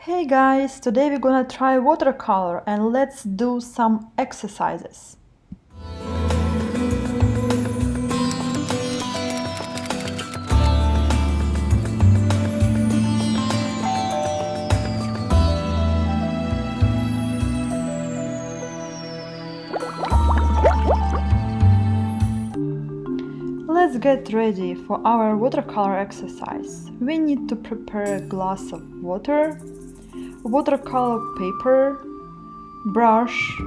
Hey guys, today we're gonna try watercolor and let's do some exercises. Let's get ready for our watercolor exercise. We need to prepare a glass of water, watercolor paper, brush,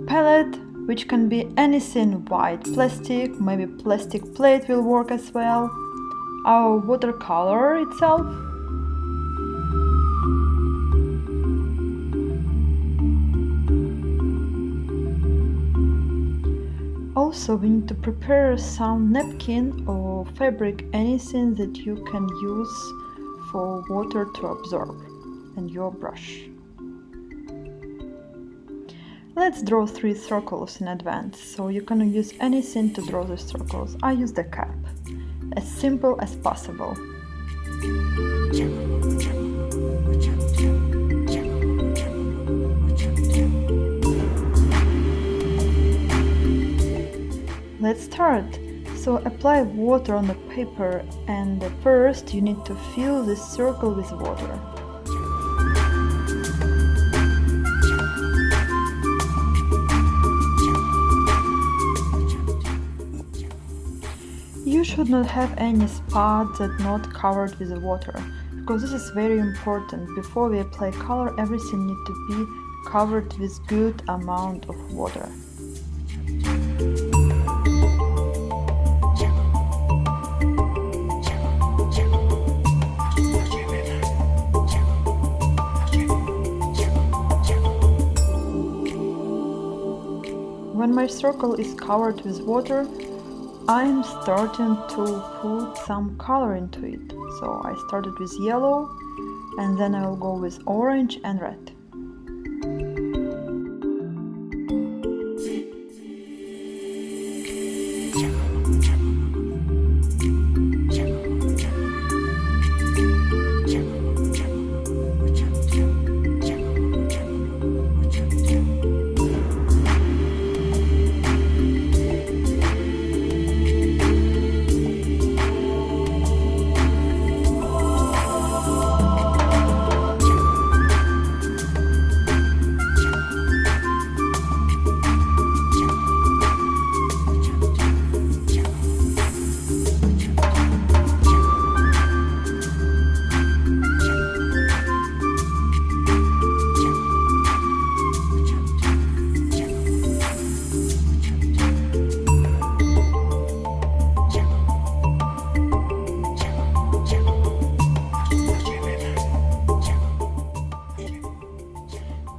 palette, which can be anything white, plastic, maybe plastic plate will work as well, our watercolor itself, also we need to prepare some napkin or fabric, anything that you can use for water to absorb, and your brush. Let's draw 3 circles in advance, so you can use anything to draw the circles. I use the cap, as simple as possible. Let's start. So apply water on the paper, and first you need to fill this circle with water. You should not have any spot that not covered with water, because this is very important. Before we apply color, everything needs to be covered with good amount of water. When my circle is covered with water, I'm starting to put some color into it. So I started with yellow, and then I will go with orange and red.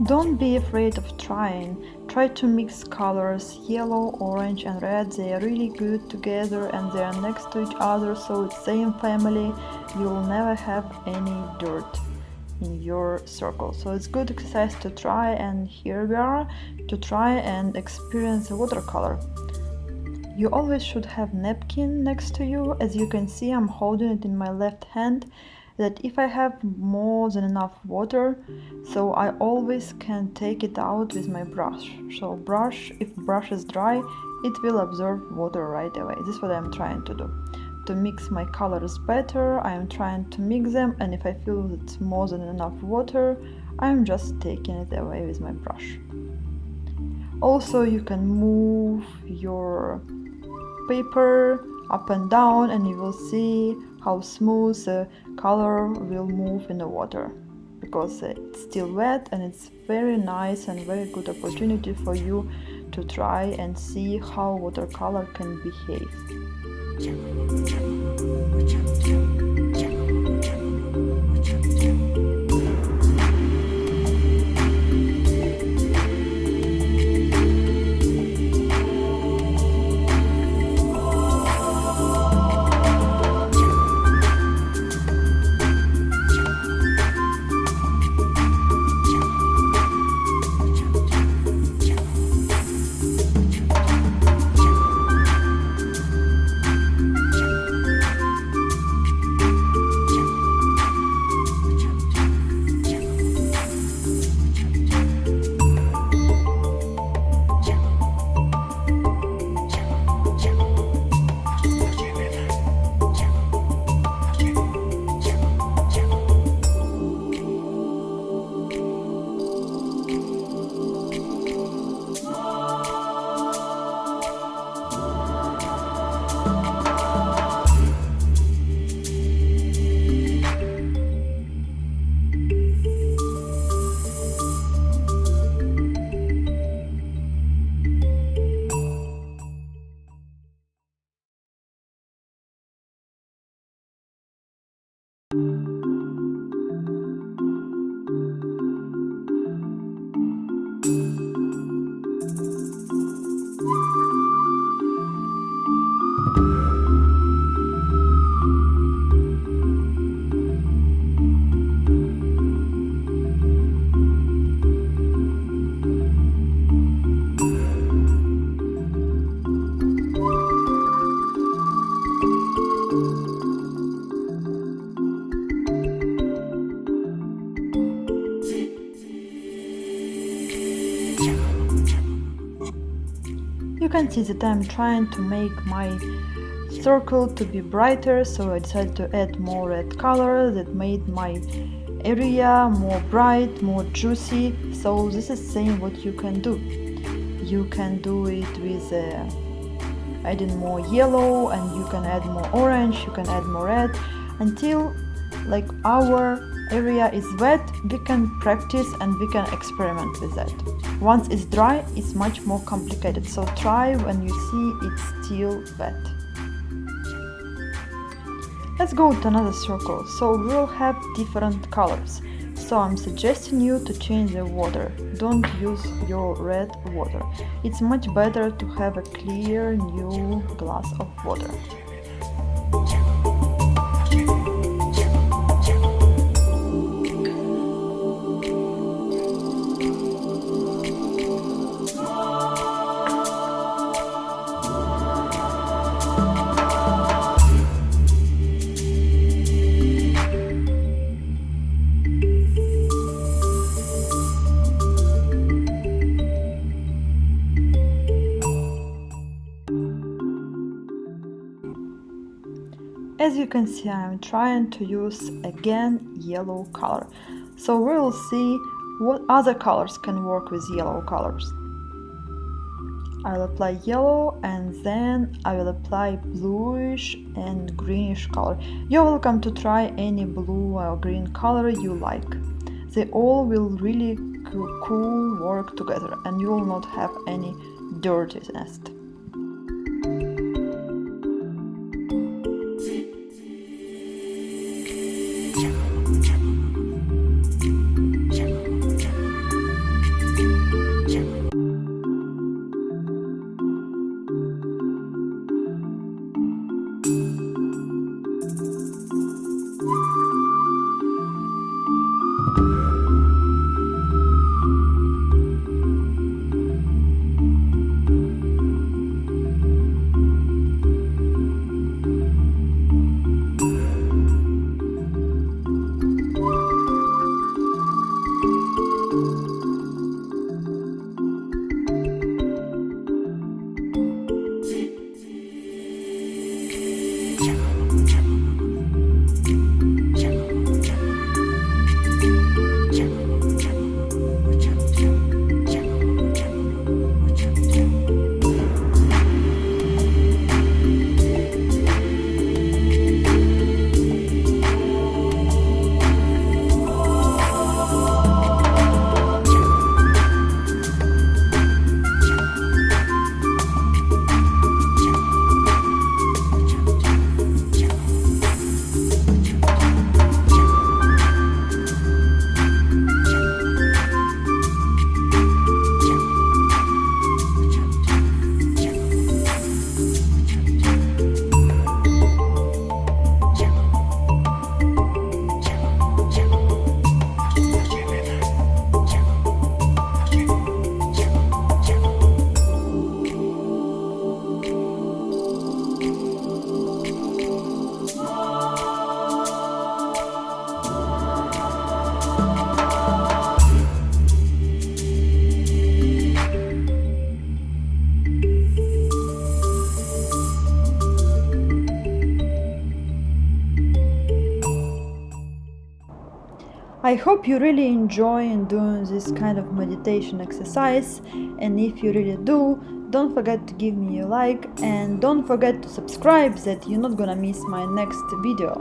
Don't be afraid of trying. Try to mix colors, yellow, orange and red. They are really good together and they are next to each other, so it's same family. You will never have any dirt in your circle. So it's good exercise to try, and here we are to try and experience the watercolor. You always should have napkin next to you. As you can see, I'm holding it in my left hand, that if I have more than enough water, so I always can take it out with my brush. So if brush is dry, it will absorb water right away. This is what I'm trying to do. To mix my colors better, I am trying to mix them, and if I feel it's more than enough water, I'm just taking it away with my brush. Also, you can move your paper up and down, and you will see how smooth the color will move in the water, because it's still wet, and it's very nice and very good opportunity for you to try and see how watercolor can behave. can see that I'm trying to make my circle to be brighter, so I decided to add more red color that made my area more bright, more juicy. So this is same what you can do. You can do it with adding more yellow, and you can add more orange, you can add more red, until like our area is wet. We can practice and we can experiment with that. Once it's dry, it's much more complicated, so try when you see it's still wet. Let's go to another circle, so we'll have different colors. So I'm suggesting you to change the water. Don't use your red water. It's much better to have a clear new glass of water. As you can see, I'm trying to use again yellow color, so we'll see what other colors can work with yellow colors. I'll apply yellow and then I will apply bluish and greenish color. You're welcome to try any blue or green color you like. They all will really cool work together and you will not have any dirtiness. I hope you really enjoy doing this kind of meditation exercise, and if you really do, don't forget to give me a like and don't forget to subscribe that you're not gonna miss my next video.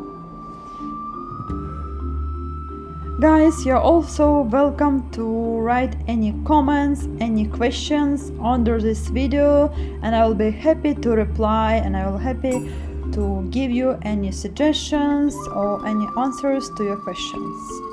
Guys, you're also welcome to write any comments, any questions under this video, and I will be happy to reply, and I will be happy to give you any suggestions or any answers to your questions.